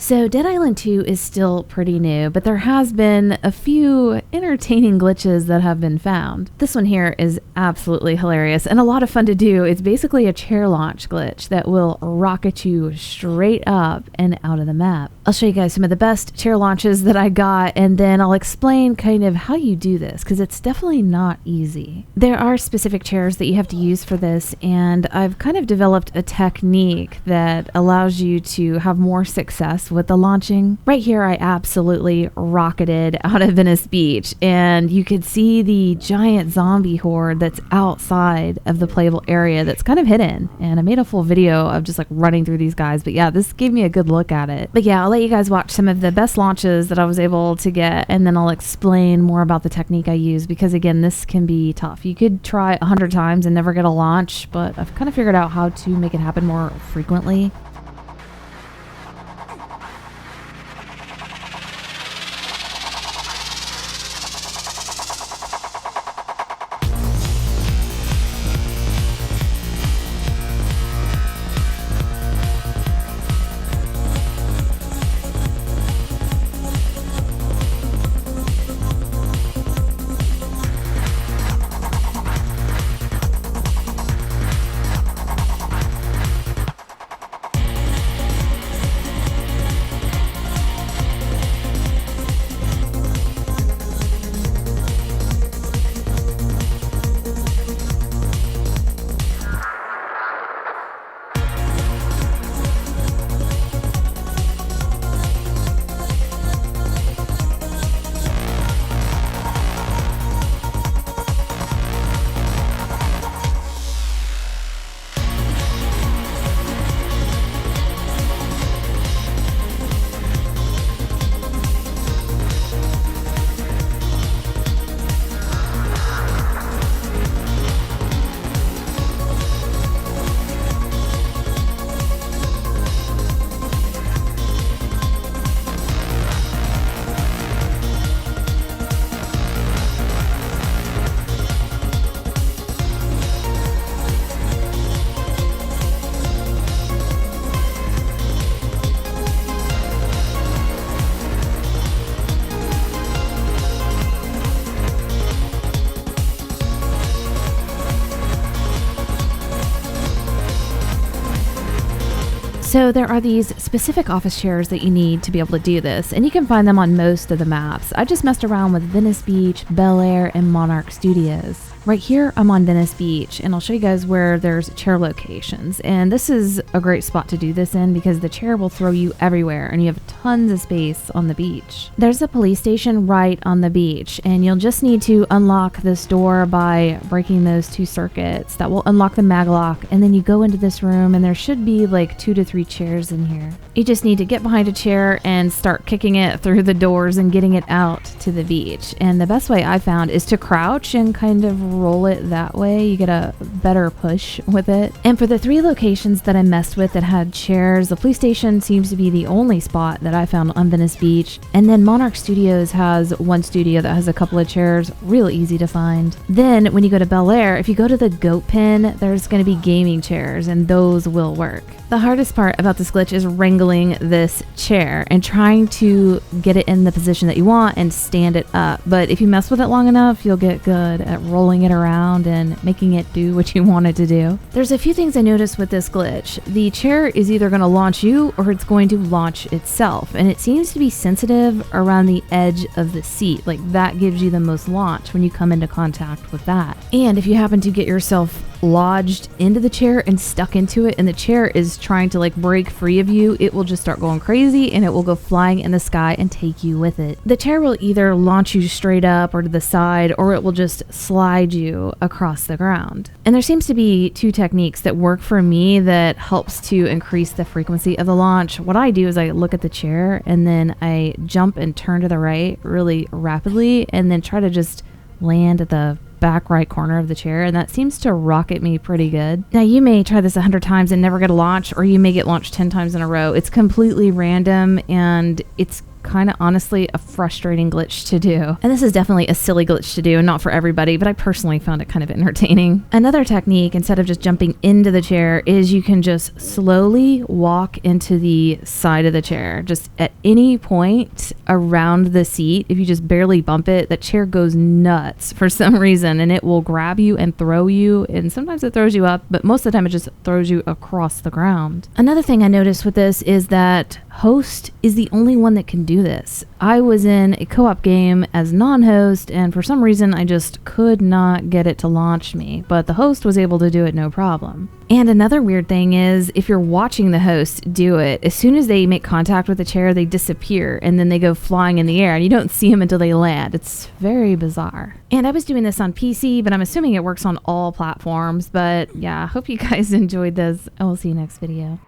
So Dead Island 2 is still pretty new, but there has been a few entertaining glitches that have been found. This one here is absolutely hilarious and a lot of fun to do. It's basically a chair launch glitch that will rocket you straight up and out of the map. I'll show you guys some of the best chair launches that I got, and then I'll explain kind of how you do this, because it's definitely not easy. There are specific chairs that you have to use for this, and I've kind of developed a technique that allows you to have more success with the launching. Right here, I absolutely rocketed out of Venice Beach, and you could see the giant zombie horde that's outside of the playable area that's kind of hidden. And I made a full video of just like running through these guys, but yeah, this gave me a good look at it. But yeah, I'll let you guys watch some of the best launches that I was able to get, and then I'll explain more about the technique I use, because again, this can be tough. You could try 100 times and never get a launch, but I've kind of figured out how to make it happen more frequently. So there are these specific office chairs that you need to be able to do this, and you can find them on most of the maps. I just messed around with Venice Beach, Bel Air, and Monarch Studios. Right here, I'm on Venice Beach, and I'll show you guys where there's chair locations. And this is a great spot to do this in because the chair will throw you everywhere, and you have tons of space on the beach. There's a police station right on the beach, and you'll just need to unlock this door by breaking those 2 circuits. That will unlock the mag lock, and then you go into this room, and there should be like 2 to 3 chairs in here. You just need to get behind a chair and start kicking it through the doors and getting it out to the beach. And the best way I found is to crouch and kind of roll it that way. You get a better push with it. And for the 3 locations that I messed with that had chairs, the police station seems to be the only spot that I found on Venice Beach. And then Monarch Studios has 1 studio that has a couple of chairs, real easy to find. Then when you go to Bel Air, if you go to the goat pen, there's going to be gaming chairs, and those will work. The hardest part about this glitch is wrangling this chair and trying to get it in the position that you want and stand it up. But if you mess with it long enough, you'll get good at rolling it around and making it do what you want it to do. There's a few things I noticed with this glitch. The chair is either going to launch you or it's going to launch itself, and it seems to be sensitive around the edge of the seat. Like, that gives you the most launch when you come into contact with that. And if you happen to get yourself lodged into the chair and stuck into it, and the chair is trying to like break free of you, it will just start going crazy and it will go flying in the sky and take you with it. The chair will either launch you straight up or to the side, or it will just slide you across the ground. And there seems to be 2 techniques that work for me that helps to increase the frequency of the launch. What I do is I look at the chair and then I jump and turn to the right really rapidly and then try to just land at the back right corner of the chair, and that seems to rocket me pretty good. Now, you may try this 100 times and never get a launch, or you may get launched 10 times in a row. It's completely random, and it's kind of honestly a frustrating glitch to do. And this is definitely a silly glitch to do and not for everybody, but I personally found it kind of entertaining. Another technique, instead of just jumping into the chair, is you can just slowly walk into the side of the chair. Just at any point around the seat, if you just barely bump it, the chair goes nuts for some reason, and it will grab you and throw you, and sometimes it throws you up, but most of the time it just throws you across the ground. Another thing I noticed with this is that host is the only one that can do this. I was in a co-op game as non-host, and for some reason I just could not get it to launch me, but the host was able to do it no problem. And another weird thing is, if you're watching the host do it, as soon as they make contact with the chair, they disappear, and then they go flying in the air, and you don't see them until they land. It's very bizarre. And I was doing this on PC, but I'm assuming it works on all platforms. But yeah, I hope you guys enjoyed this. I will see you next video.